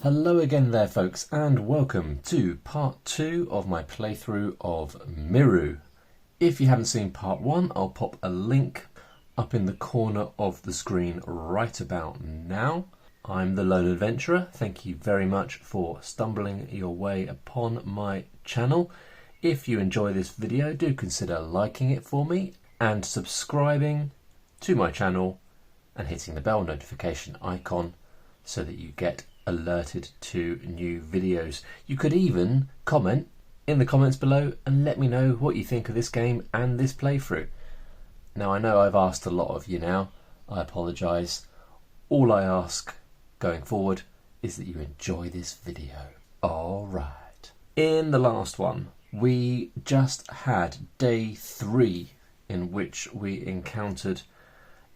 Hello again there folks, and welcome to part 2 of my playthrough of Miru. If you haven't seen part 1, I'll pop a link up in the corner of the screen right about now. I'm the Lone Adventurer. Thank you very much for stumbling your way upon my channel. If you enjoy this video, do consider liking it for me and subscribing to my channel and hitting the bell notification icon so that you get alerted to new videos. You could even comment in the comments below and let me know what you think of this game and this playthrough. Now, I know I've asked a lot of you now. I apologise. All I ask going forward is that you enjoy this video. Alright. In the last one, we just had day 3 in which we encountered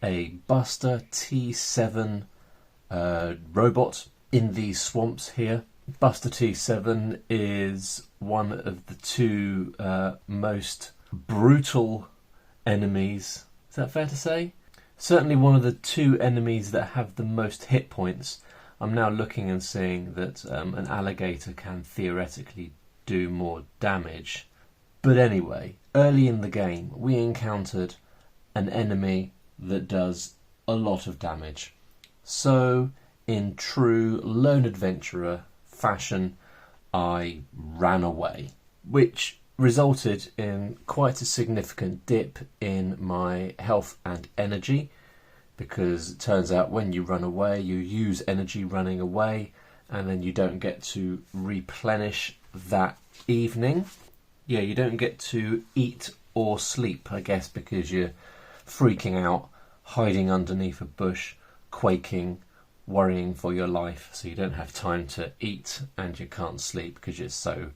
a Buster T7 robot in these swamps here. Buster T7 is one of the two most brutal enemies. Is that fair to say? Certainly one of the two enemies that have the most hit points. I'm now looking and seeing that an alligator can theoretically do more damage. But anyway, early in the game we encountered an enemy that does a lot of damage. So in true Lone Adventurer fashion, I ran away, which resulted in quite a significant dip in my health and energy, because it turns out when you run away, you use energy running away, and then you don't get to replenish that evening. Yeah, you don't get to eat or sleep, I guess, because you're freaking out, hiding underneath a bush, quaking, worrying for your life, so you don't have time to eat and you can't sleep because you're so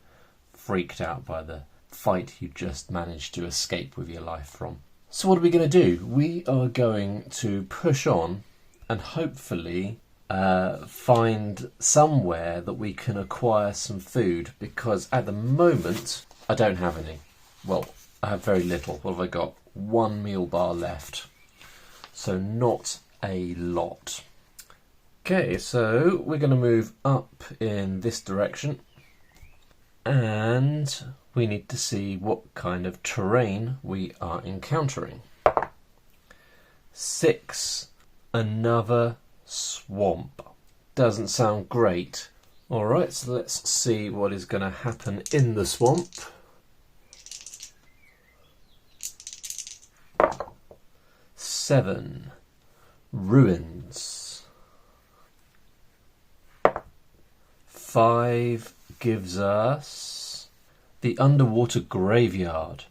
freaked out by the fight you just managed to escape with your life from. So what are we going to do? We are going to push on and hopefully find somewhere that we can acquire some food, because at the moment I don't have any. Well, I have very little. What have I got? 1 meal bar left, so not a lot. Okay, so we're going to move up in this direction, and we need to see what kind of terrain we are encountering. 6, another swamp. Doesn't sound great. Alright, so let's see what is going to happen in the swamp. 7, ruins. 5 gives us the underwater graveyard.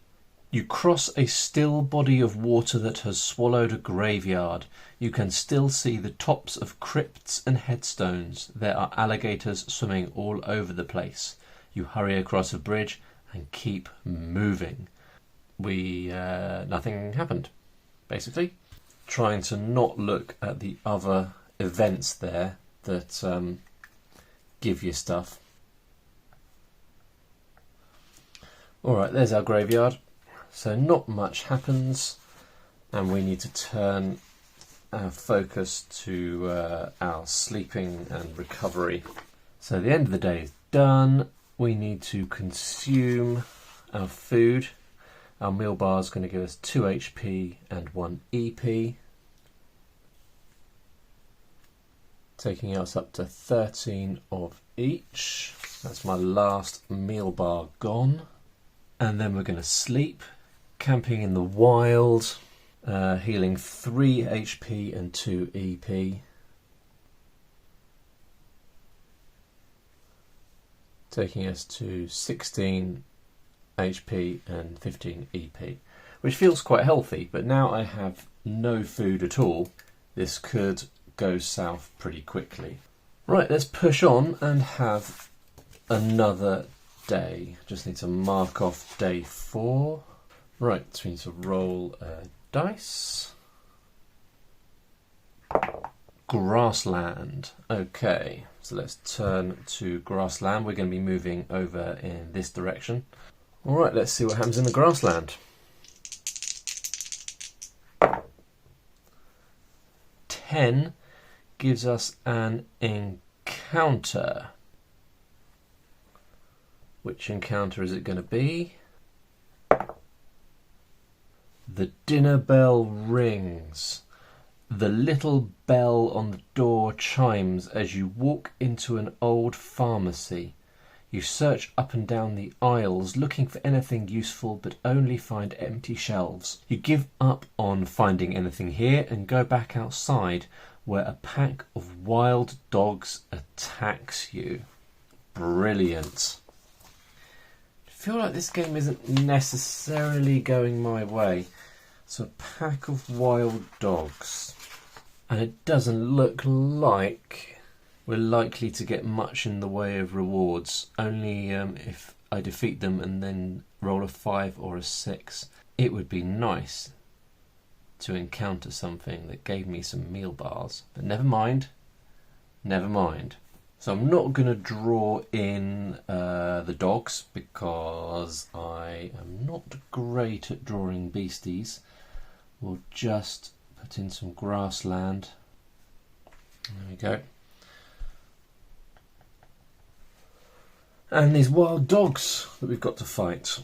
You cross a still body of water that has swallowed a graveyard. You can still see the tops of crypts and headstones. There are alligators swimming all over the place. You hurry across a bridge and keep moving. Nothing happened, basically. Trying to not look at the other events there that give you stuff. Alright, there's our graveyard. So not much happens, and we need to turn our focus to our sleeping and recovery. So the end of the day is done. We need to consume our food. Our meal bar is going to give us 2 HP and 1 EP, taking us up to 13 of each. That's my last meal bar gone. And then we're going to sleep, camping in the wild, healing 3 HP and 2 EP. Taking us to 16 HP and 15 EP, which feels quite healthy, but now I have no food at all. This could go south pretty quickly. Right, let's push on and have another day. Just need to mark off day 4. Right, so we need to roll a dice. Grassland. Okay, so let's turn to grassland. We're going to be moving over in this direction. Alright, let's see what happens in the grassland. 10 gives us an encounter encounter. Which encounter is it going to be? The dinner bell rings. The little bell on the door chimes as you walk into an old pharmacy. You search up and down the aisles looking for anything useful but only find empty shelves. You give up on finding anything here and go back outside where a pack of wild dogs attacks you. Brilliant. I feel like this game isn't necessarily going my way. So a pack of wild dogs. And it doesn't look like we're likely to get much in the way of rewards. Only if I defeat them and then roll a 5 or a 6. It would be nice to encounter something that gave me some meal bars. But never mind. Never mind. So I'm not going to draw in the dogs because I am not great at drawing beasties. We'll just put in some grassland. There we go. And these wild dogs that we've got to fight.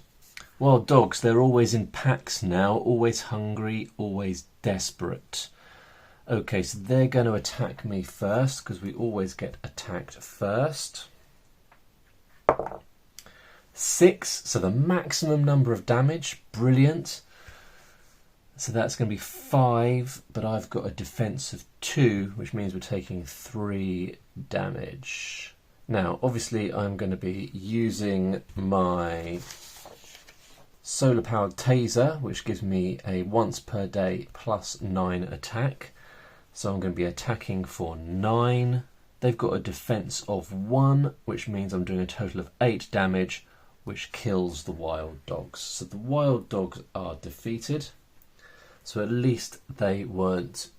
Wild dogs, they're always in packs now, always hungry, always desperate. Okay, so they're going to attack me first because we always get attacked first. 6, so the maximum number of damage, brilliant. So that's going to be 5, but I've got a defense of 2, which means we're taking 3 damage. Now, obviously, I'm going to be using my solar-powered taser, which gives me a once per day plus 9 attack. So I'm going to be attacking for 9. They've got a defense of 1, which means I'm doing a total of 8 damage, which kills the wild dogs. So the wild dogs are defeated. So at least they weren't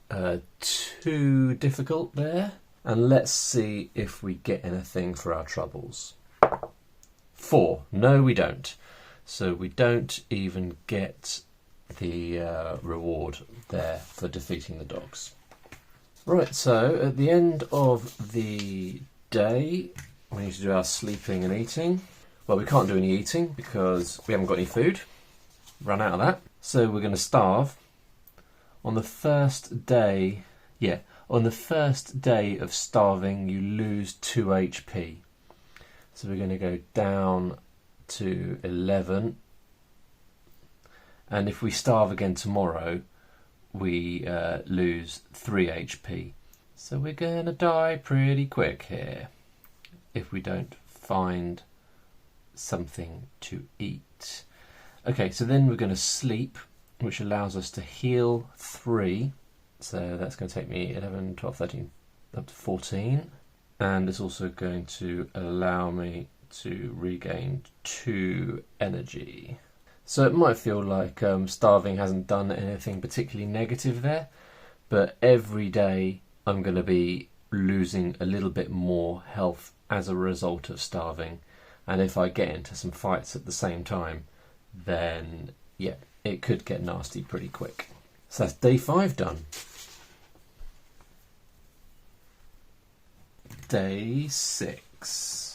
too difficult there. And let's see if we get anything for our troubles. 4. No, we don't. So we don't even get the reward there for defeating the dogs. Right, so at the end of the day, we need to do our sleeping and eating. Well, we can't do any eating because we haven't got any food. Run out of that. So we're going to starve. On the first day, on the first day of starving, you lose 2 HP. So we're going to go down to 11. And if we starve again tomorrow, we lose 3 HP. So we're going to die pretty quick here if we don't find something to eat. Okay, so then we're going to sleep, which allows us to heal 3. So that's going to take me 11, 12, 13, up to 14. And it's also going to allow me to regain 2 energy. So it might feel like starving hasn't done anything particularly negative there, but every day I'm going to be losing a little bit more health as a result of starving. And if I get into some fights at the same time, then yeah, it could get nasty pretty quick. So that's day 5 done. Day 6.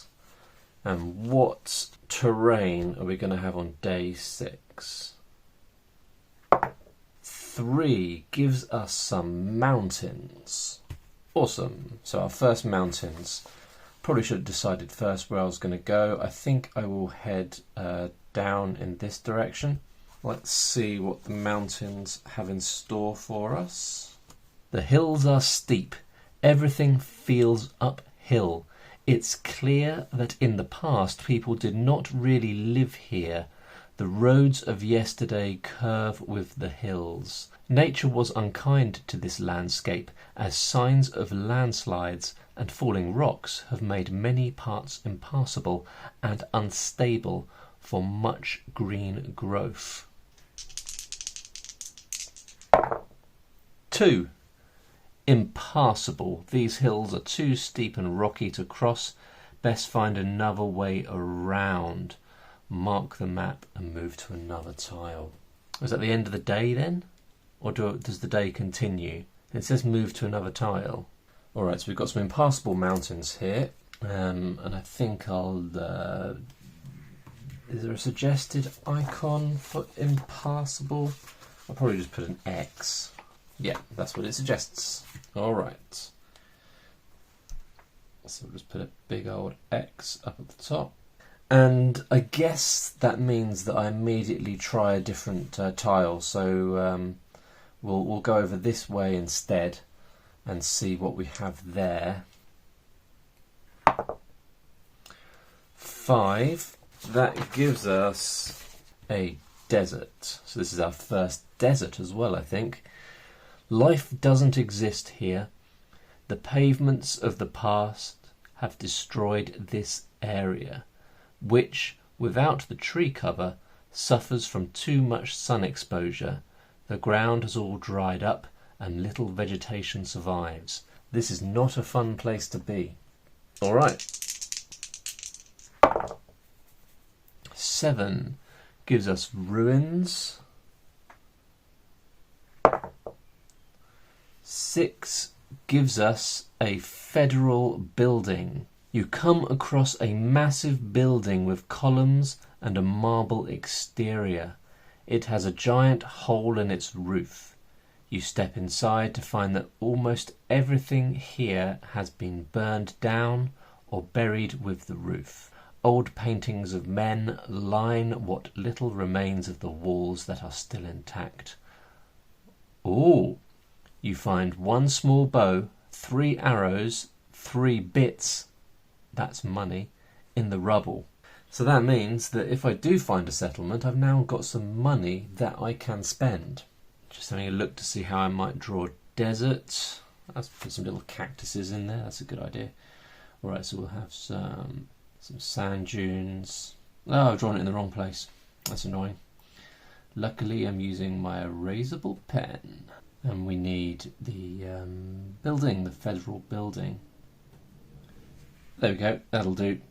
And what terrain are we going to have on day 6? 3 gives us some mountains. Awesome. So our first mountains. Probably should have decided first where I was going to go. I think I will head down in this direction. Let's see what the mountains have in store for us. The hills are steep. Everything feels uphill. It's clear that in the past people did not really live here. The roads of yesterday curve with the hills. Nature was unkind to this landscape, as signs of landslides and falling rocks have made many parts impassable and unstable for much green growth. 2. Impassable. These hills are too steep and rocky to cross. Best find another way around. Mark the map and move to another tile. Is that the end of the day then? Or does the day continue? It says move to another tile. Alright, so we've got some impassable mountains here. And I think I'll... is there a suggested icon for impassable? I'll probably just put an X. Yeah, that's what it suggests. Alright. So we'll just put a big old X up at the top. And I guess that means that I immediately try a different tile. So we'll go over this way instead and see what we have there. 5. That gives us a desert. So this is our first desert as well, I think. Life doesn't exist here. The pavements of the past have destroyed this area, which, without the tree cover, suffers from too much sun exposure. The ground has all dried up and little vegetation survives. This is not a fun place to be. Alright. 7 gives us ruins. 6 gives us a federal building. You come across a massive building with columns and a marble exterior. It has a giant hole in its roof. You step inside to find that almost everything here has been burned down or buried with the roof. Old paintings of men line what little remains of the walls that are still intact. Ooh! You find 1 small bow, 3 arrows, 3 bits, that's money, in the rubble. So that means that if I do find a settlement, I've now got some money that I can spend. Just having a look to see how I might draw desert. Let's put some little cactuses in there, that's a good idea. Alright, so we'll have some sand dunes. Oh, I've drawn it in the wrong place. That's annoying. Luckily I'm using my erasable pen. And we need the building, the federal building. There we go, that'll do.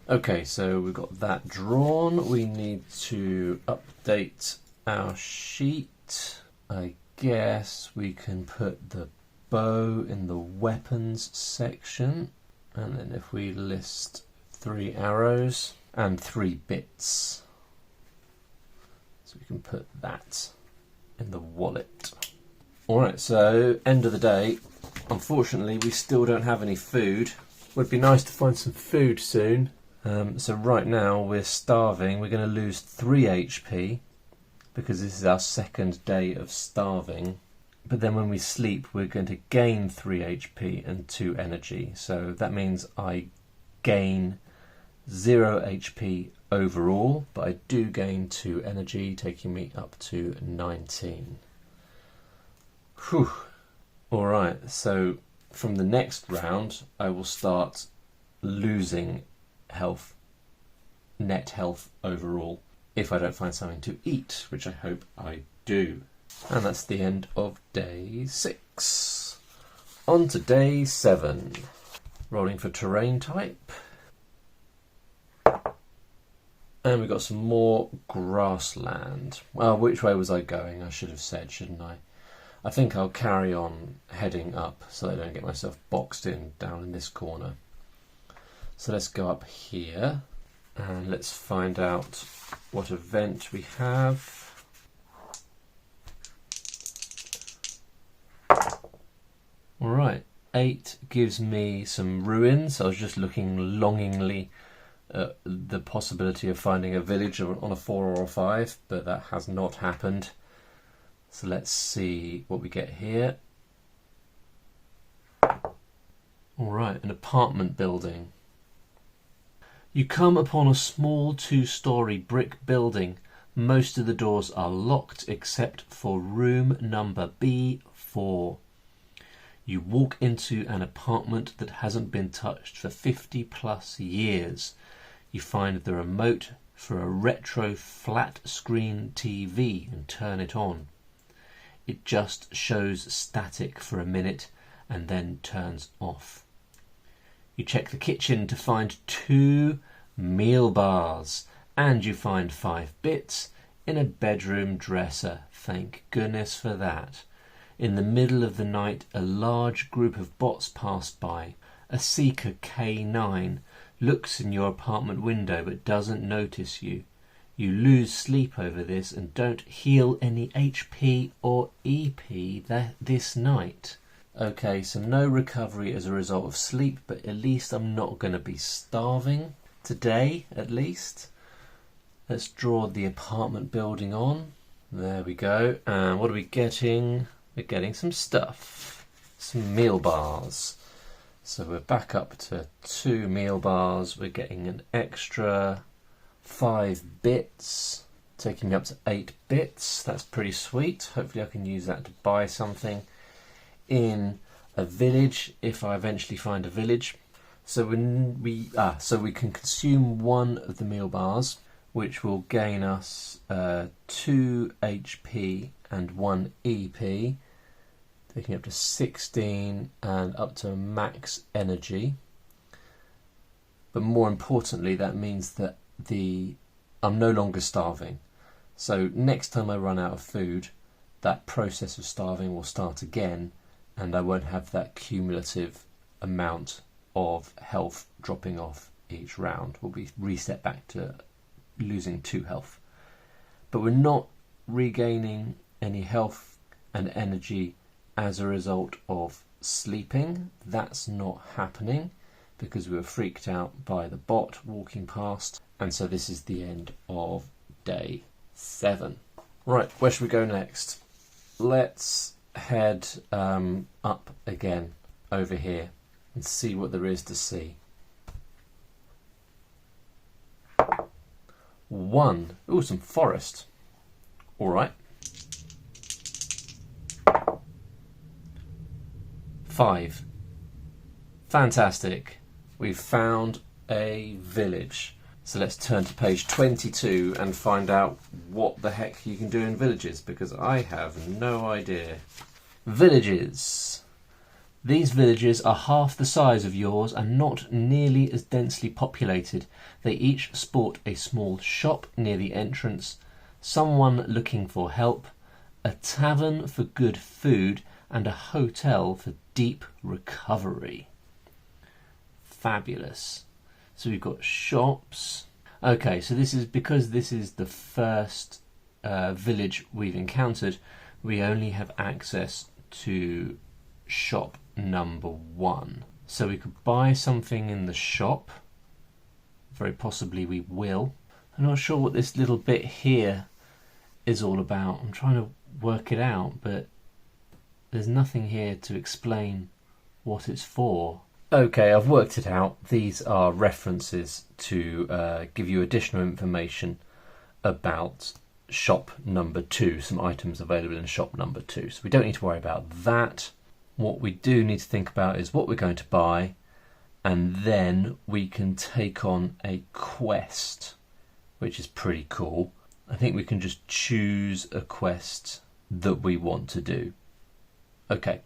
Okay, so we've got that drawn. We need to update our sheet. I guess we can put the bow in the weapons section. And then if we list 3 arrows and 3 bits. So we can put that in the wallet. Alright, so end of the day. Unfortunately, we still don't have any food. Would be nice to find some food soon. So right now we're starving. We're going to lose 3 HP because this is our second day of starving. But then when we sleep, we're going to gain 3 HP and 2 energy. So that means I gain 0 HP overall, but I do gain 2 energy, taking me up to 19. Whew. Alright, so from the next round I will start losing health, net health overall, if I don't find something to eat, which I hope I do. And that's the end of day 6. On to day 7. Rolling for terrain type. And we've got some more grassland. Well, which way was I going? I should have said, shouldn't I? I think I'll carry on heading up so that I don't get myself boxed in down in this corner. So let's go up here and let's find out what event we have. Alright, 8 gives me some ruins. I was just looking longingly at the possibility of finding a village on a 4 or a 5, but that has not happened. So let's see what we get here. Alright, an apartment building. You come upon a small 2-storey brick building. Most of the doors are locked except for room number B4. You walk into an apartment that hasn't been touched for 50 plus years. You find the remote for a retro flat screen TV and turn it on. It just shows static for a minute and then turns off. You check the kitchen to find 2 meal bars and you find 5 bits in a bedroom dresser. Thank goodness for that. In the middle of the night, a large group of bots pass by. A seeker K9 looks in your apartment window but doesn't notice you. You lose sleep over this and don't heal any HP or EP this night. Okay, so no recovery as a result of sleep, but at least I'm not going to be starving. Today, at least. Let's draw the apartment building on. There we go. And what are we getting? We're getting some stuff. Some meal bars. So we're back up to 2 meal bars. We're getting an extra 5 bits, taking up to 8 bits. That's pretty sweet. Hopefully I can use that to buy something in a village if I eventually find a village. So we can consume 1 of the meal bars, which will gain us 2 HP and 1 EP, taking up to 16 and up to max energy. But more importantly, that means that I'm no longer starving. So next time I run out of food, that process of starving will start again, and I won't have that cumulative amount of health dropping off each round. We'll be reset back to losing 2 health. But we're not regaining any health and energy as a result of sleeping. That's not happening because we were freaked out by the bot walking past. And so this is the end of day 7. Right, where should we go next? Let's head up again over here and see what there is to see. 1. Ooh, some forest. All right. 5. Fantastic. We've found a village. So let's turn to page 22 and find out what the heck you can do in villages, because I have no idea. Villages. These villages are half the size of yours and not nearly as densely populated. They each sport a small shop near the entrance, someone looking for help, a tavern for good food, and a hotel for deep recovery. Fabulous. So we've got shops. Okay, so this is because this is the first village we've encountered. We only have access to shop number 1. So we could buy something in the shop. Very possibly we will. I'm not sure what this little bit here is all about. I'm trying to work it out, but there's nothing here to explain what it's for. Okay, I've worked it out. These are references to give you additional information about shop number 2, some items available in shop number 2. So we don't need to worry about that. What we do need to think about is what we're going to buy, and then we can take on a quest, which is pretty cool. I think we can just choose a quest that we want to do. Okay.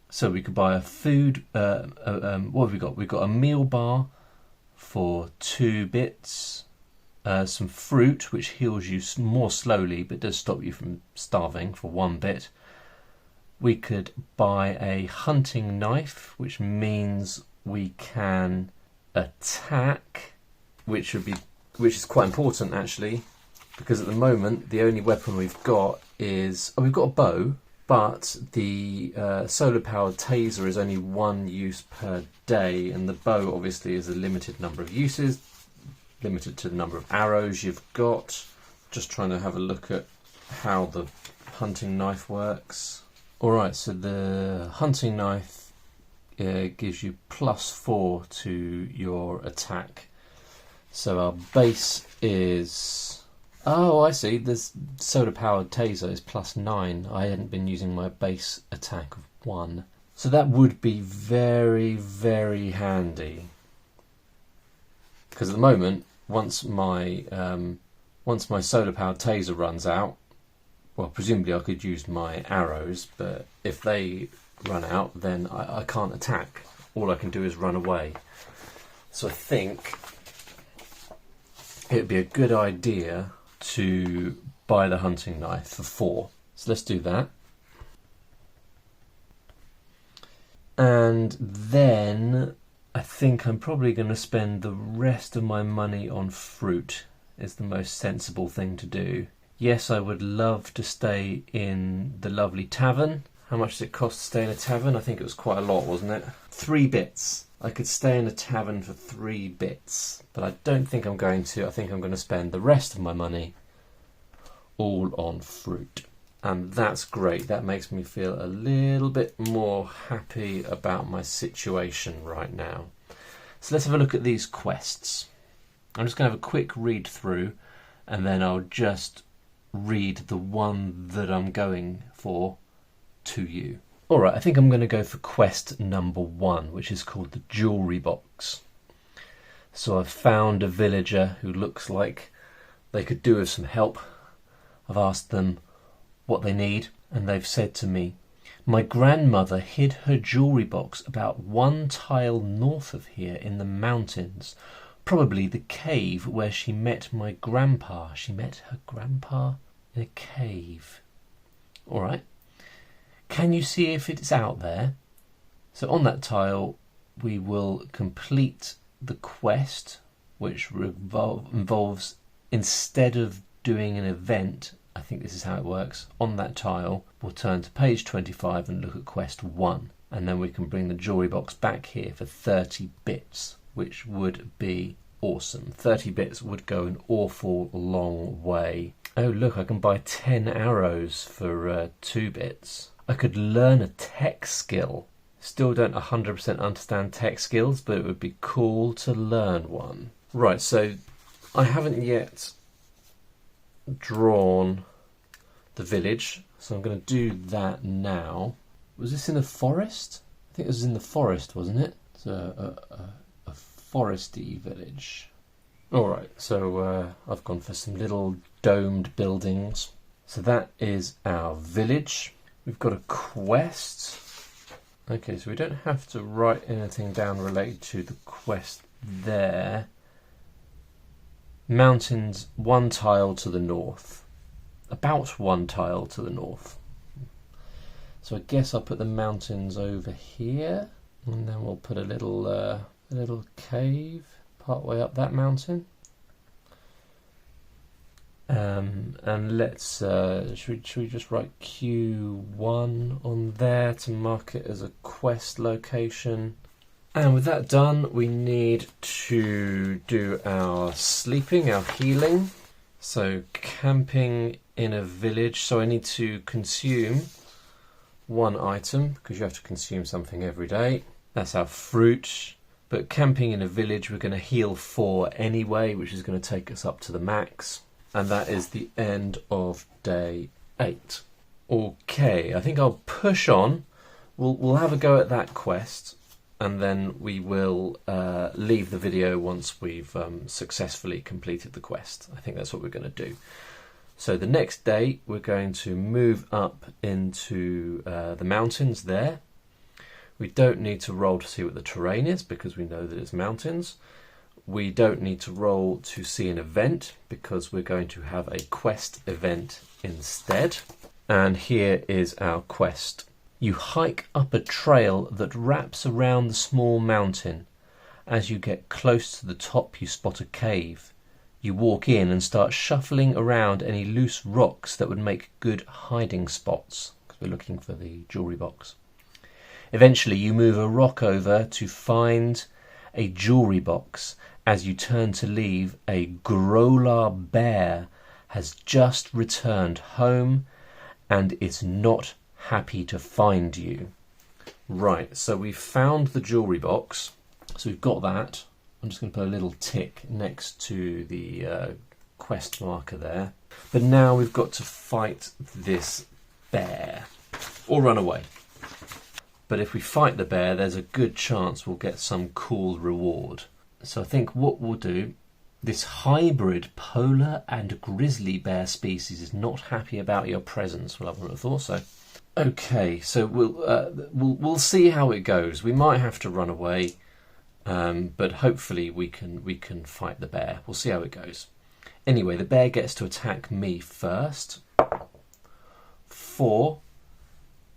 So we could buy a food, what have we got? We've got a meal bar for 2 bits, some fruit, which heals you more slowly, but does stop you from starving, for 1 bit. We could buy a hunting knife, which means we can attack, which is quite important actually, because at the moment the only weapon we've got is, we've got a bow, but the solar-powered taser is only 1 use per day, and the bow obviously is a limited number of uses, limited to the number of arrows you've got. Just trying to have a look at how the hunting knife works. Alright, so the hunting knife gives you +4 to your attack. So our base is... Oh, I see. This solar-powered taser is +9. I hadn't been using my base attack of 1. So that would be very, very handy. Because at the moment, once my solar-powered taser runs out, well, presumably I could use my arrows, but if they run out, then I can't attack. All I can do is run away. So I think it would be a good idea to buy the hunting knife for 4. So let's do that. And then I think I'm probably going to spend the rest of my money on fruit. Is the most sensible thing to do. Yes, I would love to stay in the lovely tavern. How much does it cost to stay in a tavern? I think it was quite a lot, wasn't it? 3 bits. I could stay in a tavern for 3 bits, but I don't think I'm going to. I think I'm going to spend the rest of my money all on fruit. And that's great. That makes me feel a little bit more happy about my situation right now. So let's have a look at these quests. I'm just going to have a quick read through, and then I'll just read the one that I'm going for to you. Alright, I think I'm going to go for quest number 1, which is called the jewellery box. So I've found a villager who looks like they could do with some help. I've asked them what they need, and they've said to me, my grandmother hid her jewellery box about 1 tile north of here in the mountains, probably the cave where she met my grandpa. She met her grandpa in a cave. Alright. Can you see if it's out there? So on that tile we will complete the quest, which involves, instead of doing an event, I think this is how it works, on that tile we'll turn to page 25 and look at quest 1, and then we can bring the jewellery box back here for 30 bits, which would be awesome. 30 bits would go an awful long way. Oh look, I can buy 10 arrows for 2 bits. I could learn a tech skill. Still don't 100% understand tech skills, but it would be cool to learn one. Right, so I haven't yet drawn the village, so I'm going to do that now. Was this in a forest? I think it was in the forest, wasn't it? It's a foresty village. Alright, so I've gone for some little domed buildings. So that is our village. We've got a quest. Okay, so we don't have to write anything down related to the quest there. Mountains 1 tile to the north. About 1 tile to the north. So I guess I'll put the mountains over here, and then we'll put a little cave part way up that mountain. And let's should we just write Q1 on there to mark it as a quest location. And with that done, we need to do our sleeping, our healing. So camping in a village. So I need to consume 1 item, because you have to consume something every day. That's our fruit. But camping in a village, we're going to heal 4 anyway, which is going to take us up to the max. And that is the end of day 8. Okay, I think I'll push on. We'll have a go at that quest, and then we will leave the video once we've successfully completed the quest. I think that's what we're going to do. So the next day we're going to move up into the mountains there. We don't need to roll to see what the terrain is because we know that it's mountains. We don't need to roll to see an event because we're going to have a quest event instead. And here is our quest. You hike up a trail that wraps around the small mountain. As you get close to the top, you spot a cave. You walk in and start shuffling around any loose rocks that would make good hiding spots, because we're looking for the jewellery box. Eventually you move a rock over to find a jewellery box. As you turn to leave, a Grolar bear has just returned home and is not happy to find you. Right, so we've found the jewellery box. So we've got that. I'm just going to put a little tick next to the quest marker there. But now we've got to fight this bear or run away. But if we fight the bear, there's a good chance we'll get some cool reward. So I think what we'll do, this hybrid polar and grizzly bear species is not happy about your presence. Well, I wouldn't have thought so. Okay, so we'll see how it goes. We might have to run away, but hopefully we can fight the bear. We'll see how it goes. Anyway, the bear gets to attack me first. 4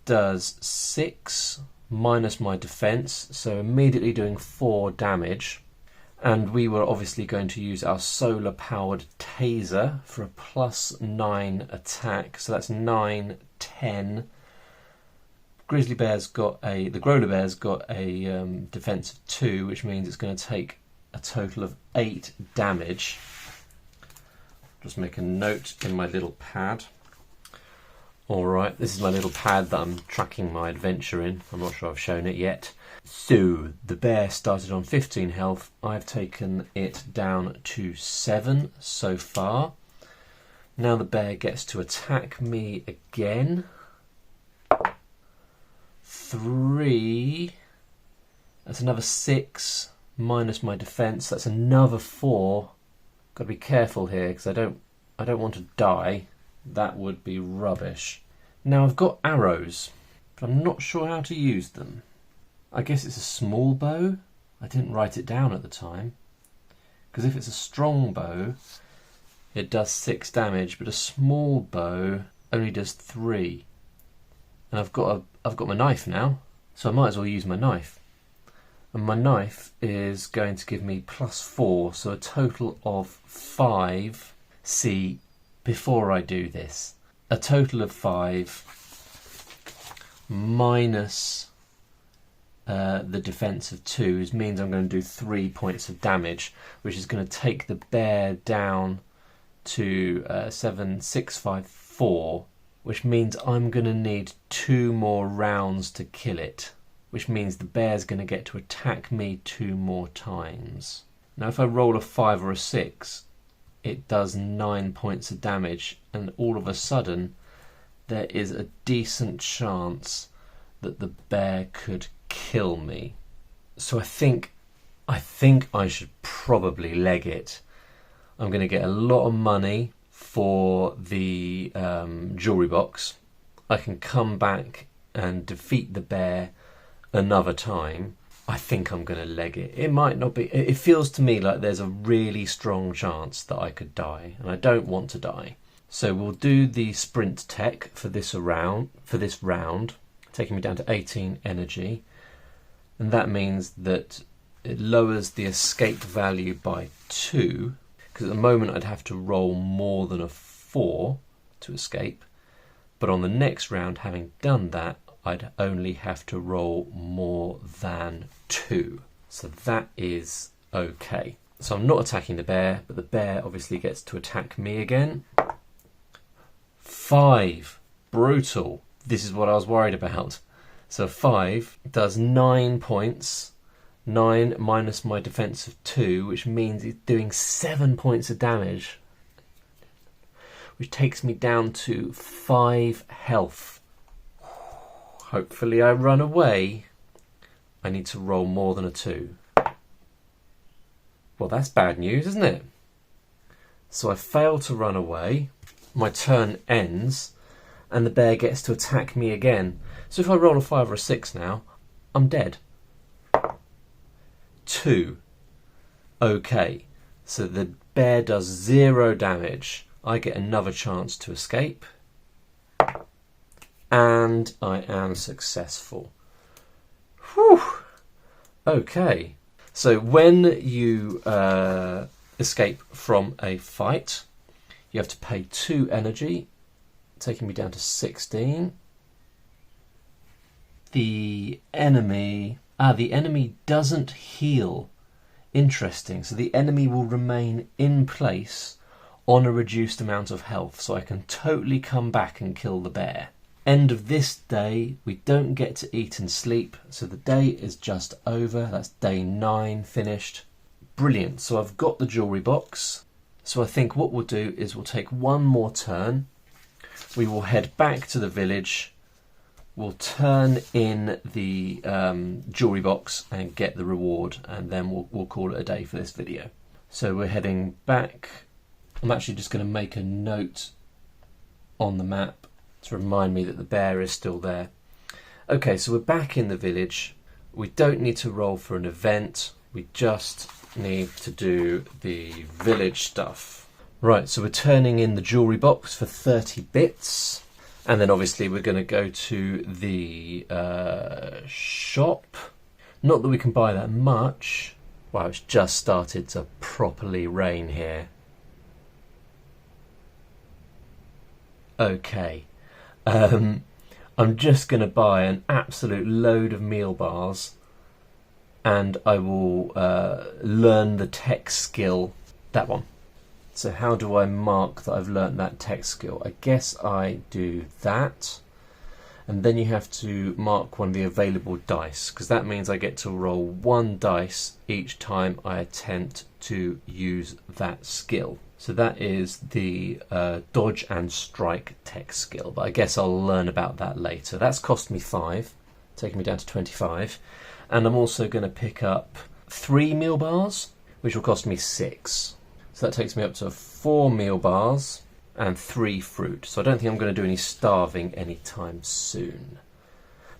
does 6 minus my defense, so immediately doing 4 damage. And we were obviously going to use our solar powered taser for a +9 attack, so that's 9, 10. The Growler Bear's got a defense of 2, which means it's going to take a total of 8 damage. Just make a note in my little pad. Alright, this is my little pad that I'm tracking my adventure in. I'm not sure I've shown it yet. So, the bear started on 15 health. I've taken it down to 7 so far. Now the bear gets to attack me again. 3. That's another 6 minus my defense. That's another 4. Got to be careful here because I don't want to die. That would be rubbish. Now I've got arrows, but I'm not sure how to use them. I guess it's a small bow. I didn't write it down at the time. Because if it's a strong bow, it does 6 damage, but a small bow only does 3. And I've got my knife now, so I might as well use my knife. And my knife is going to give me +4, so a total of 5. See, before I do this, a total of 5 minus the defense of 2 means I'm going to do 3 points of damage, which is going to take the bear down to 7,654, which means I'm going to need 2 more rounds to kill it, which means the bear's going to get to attack me 2 more times. Now if I roll a 5 or a 6, it does 9 points of damage, and all of a sudden there is a decent chance that the bear could kill me. So I think I should probably leg it. I'm going to get a lot of money for the jewelry box. I can come back and defeat the bear another time. I think I'm going to leg it. It might not be. It feels to me like there's a really strong chance that I could die, and I don't want to die. So we'll do the sprint tech for this round, taking me down to 18 energy, and that means that it lowers the escape value by 2, because at the moment I'd have to roll more than a 4 to escape, but on the next round, having done that, I'd only have to roll more than 2. So that is okay. So I'm not attacking the bear, but the bear obviously gets to attack me again. 5. Brutal. This is what I was worried about. So 5 does 9 points. 9 minus my defense of 2, which means it's doing 7 points of damage, which takes me down to 5 health. Hopefully I run away. I need to roll more than a 2. Well, that's bad news, isn't it? So I fail to run away. My turn ends, and the bear gets to attack me again. So if I roll a 5 or a 6 now, I'm dead. 2. Okay, so the bear does 0 damage. I get another chance to escape. And I am successful. Whew. Okay. So when you escape from a fight, you have to pay 2 energy, taking me down to 16. The enemy doesn't heal. Interesting. So the enemy will remain in place on a reduced amount of health, so I can totally come back and kill the bear. End of this day, we don't get to eat and sleep, so the day is just over. That's day 9 finished. Brilliant. So I've got the jewelry box. So I think what we'll do is we'll take one more turn. We will head back to the village. We'll turn in the jewelry box and get the reward, and then we'll call it a day for this video. So we're heading back. I'm actually just going to make a note on the map to remind me that the bear is still there. Okay, so we're back in the village. We don't need to roll for an event. We just need to do the village stuff. Right, so we're turning in the jewelry box for 30 bits. And then obviously we're going to go to the shop. Not that we can buy that much. Wow, it's just started to properly rain here. Okay. I'm just going to buy an absolute load of meal bars, and I will learn the tech skill, that one. So how do I mark that I've learnt that tech skill? I guess I do that, and then you have to mark one of the available dice, because that means I get to roll one dice each time I attempt to use that skill. So that is the dodge and strike tech skill, but I guess I'll learn about that later. That's cost me 5, taking me down to 25. And I'm also going to pick up 3 meal bars, which will cost me 6. So that takes me up to 4 meal bars and 3 fruit. So I don't think I'm going to do any starving anytime soon.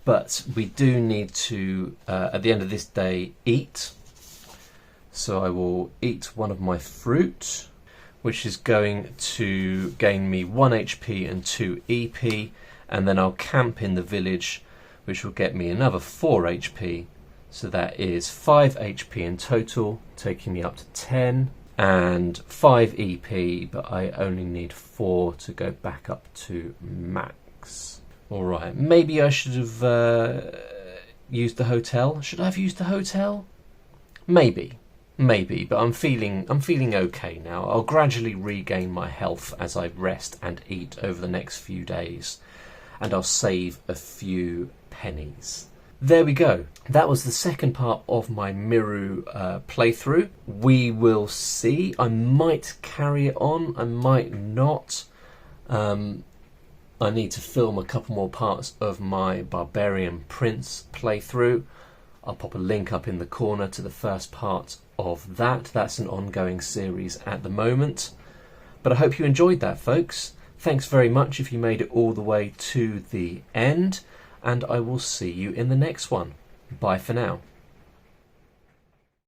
But we do need to, at the end of this day, eat. So I will eat one of my fruit, which is going to gain me 1 HP and 2 EP, and then I'll camp in the village, which will get me another 4 HP, so that is 5 HP in total, taking me up to 10, and 5 EP, but I only need 4 to go back up to max. Alright, maybe I should have used the hotel. Should I have used the hotel? Maybe, but I'm feeling okay now. I'll gradually regain my health as I rest and eat over the next few days, and I'll save a few pennies. There we go. That was the second part of my Miru playthrough. We will see. I might carry it on, I might not. I need to film a couple more parts of my Barbarian Prince playthrough. I'll pop a link up in the corner to the first part of that. That's an ongoing series at the moment. But I hope you enjoyed that, folks. Thanks very much if you made it all the way to the end, and I will see you in the next one. Bye for now.